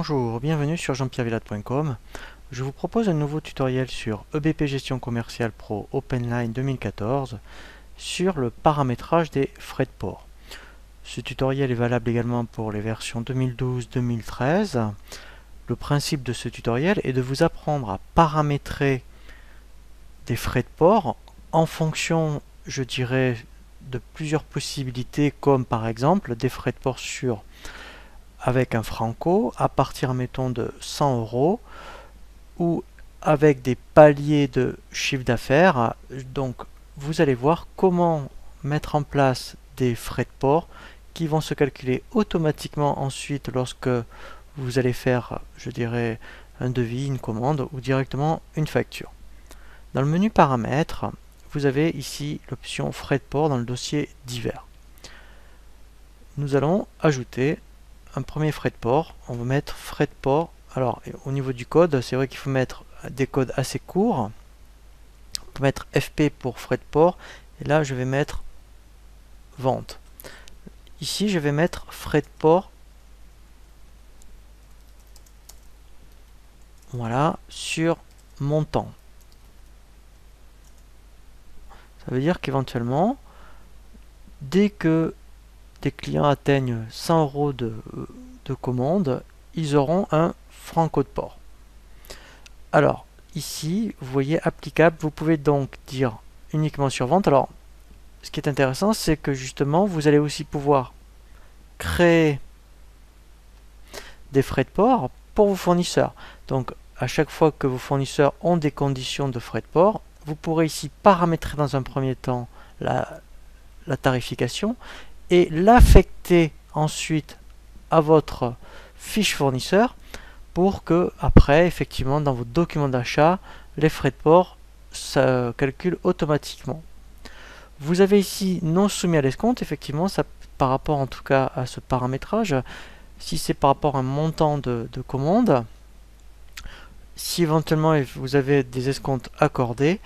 Bonjour, bienvenue sur jean-pierre-villade.com. Je vous propose un nouveau tutoriel sur EBP Gestion Commerciale Pro OpenLine 2014 sur le paramétrage des frais de port. Ce tutoriel est valable également pour les versions 2012-2013. Le principe de ce tutoriel est de vous apprendre à paramétrer des frais de port en fonction, je dirais, de plusieurs possibilités, comme par exemple des frais de port avec un franco à partir, mettons, de 100 € ou avec des paliers de chiffre d'affaires. Donc vous allez voir comment mettre en place des frais de port qui vont se calculer automatiquement ensuite lorsque vous allez faire, je dirais, un devis, une commande ou directement une facture. Dans le menu paramètres, vous avez ici l'option frais de port dans le dossier divers. Nous allons ajouter un premier frais de port. On va mettre frais de port. Alors au niveau du code, c'est vrai qu'il faut mettre des codes assez courts. On peut mettre FP pour frais de port, et là je vais mettre vente. Ici je vais mettre frais de port, voilà, sur montant. Ça veut dire qu'éventuellement, dès que des clients atteignent 100 € de commande, ils auront un franco de port. Alors, ici, vous voyez applicable, vous pouvez donc dire uniquement sur vente. Alors, ce qui est intéressant, c'est que justement, vous allez aussi pouvoir créer des frais de port pour vos fournisseurs. Donc, à chaque fois que vos fournisseurs ont des conditions de frais de port, vous pourrez ici paramétrer dans un premier temps la tarification et l'affecter ensuite à votre fiche fournisseur pour que après, effectivement, dans vos documents d'achat, les frais de port se calculent automatiquement. Vous avez ici non soumis à l'escompte, effectivement, ça, par rapport en tout cas à ce paramétrage. Si c'est par rapport à un montant de commande, si éventuellement vous avez des escomptes accordés,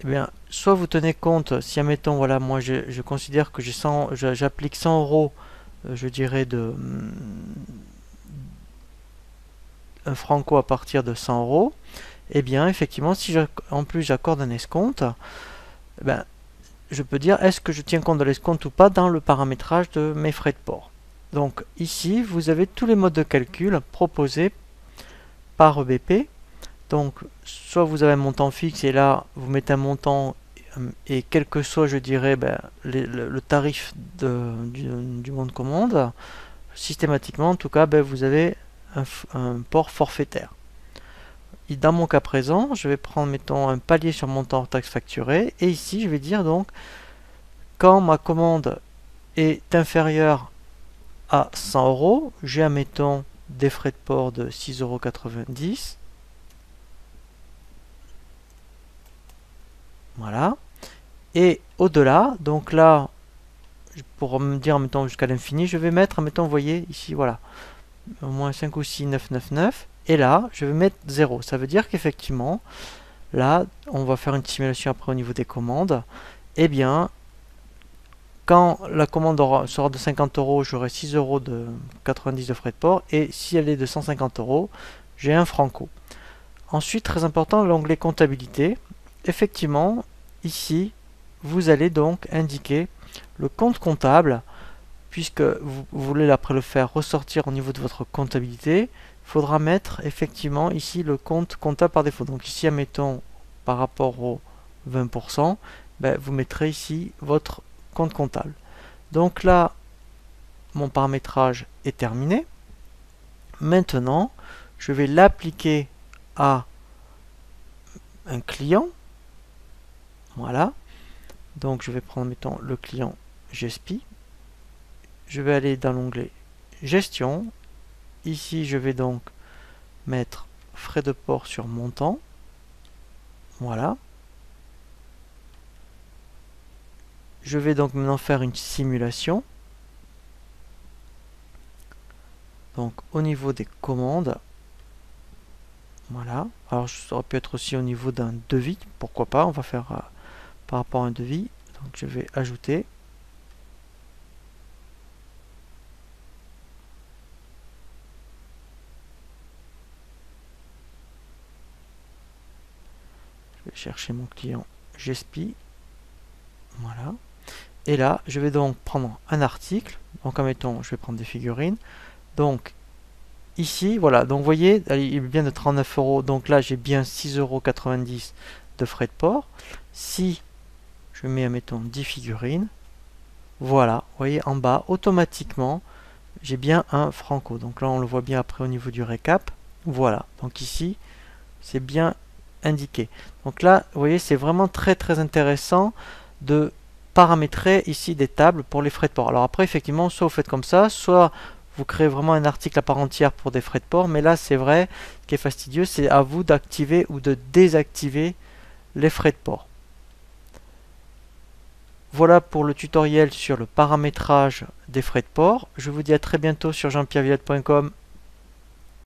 eh bien, soit vous tenez compte, si admettons, voilà, moi je considère que j'applique 100 €, je dirais un franco à partir de 100 €, eh bien, effectivement, si en plus j'accorde un escompte, eh bien, je peux dire est-ce que je tiens compte de l'escompte ou pas dans le paramétrage de mes frais de port. Donc ici, vous avez tous les modes de calcul proposés par EBP. Donc, soit vous avez un montant fixe et là, vous mettez un montant et quel que soit, je dirais, le tarif du bon de commande, systématiquement, en tout cas, vous avez un port forfaitaire. Et dans mon cas présent, je vais prendre, mettons, un palier sur montant hors taxe facturée et ici, je vais dire donc, quand ma commande est inférieure à 100 €, j'ai, admettons, des frais de port de 6,90 €. Voilà. Et au-delà, donc là, pour me dire, mettons, jusqu'à l'infini, je vais mettre, mettons, vous voyez, ici, voilà, au moins 5 ou 6, 999. Et là, je vais mettre 0. Ça veut dire qu'effectivement, là, on va faire une simulation après au niveau des commandes. Eh bien, quand la commande sera de 50 €, j'aurai 6,90 € de frais de port. Et si elle est de 150 €, j'ai un franco. Ensuite, très important, l'onglet comptabilité. Effectivement, ici, vous allez donc indiquer le compte comptable, puisque vous voulez après le faire ressortir au niveau de votre comptabilité. Il faudra mettre effectivement ici le compte comptable par défaut. Donc ici, admettons, par rapport au 20%, vous mettrez ici votre compte comptable. Donc là, mon paramétrage est terminé. Maintenant, je vais l'appliquer à un client. Voilà. Donc je vais prendre, mettons, le client GESPI. Je vais aller dans l'onglet Gestion. Ici, je vais donc mettre frais de port sur montant. Voilà. Je vais donc maintenant faire une simulation. Donc au niveau des commandes, voilà. Alors ça aurait pu être aussi au niveau d'un devis, pourquoi pas, on va faire par rapport à un devis. Donc je vais ajouter. Je vais chercher mon client GSP. Voilà. Et là, je vais donc prendre un article. Donc, admettons, je vais prendre des figurines. Donc, ici, voilà. Donc, vous voyez, il est bien de 39 euros. Donc là, j'ai bien 6,90 € de frais de port. Si je mets, admettons, 10 figurines, voilà. Vous voyez, en bas, automatiquement, j'ai bien un franco. Donc là, on le voit bien après au niveau du récap. Voilà. Donc ici, c'est bien indiqué. Donc là, vous voyez, c'est vraiment très très intéressant de paramétrer ici des tables pour les frais de port. Alors après, effectivement, soit vous faites comme ça, soit vous créez vraiment un article à part entière pour des frais de port. Mais là, c'est vrai, ce qui est fastidieux, c'est à vous d'activer ou de désactiver les frais de port. Voilà pour le tutoriel sur le paramétrage des frais de port. Je vous dis à très bientôt sur jeanpierrevillette.com.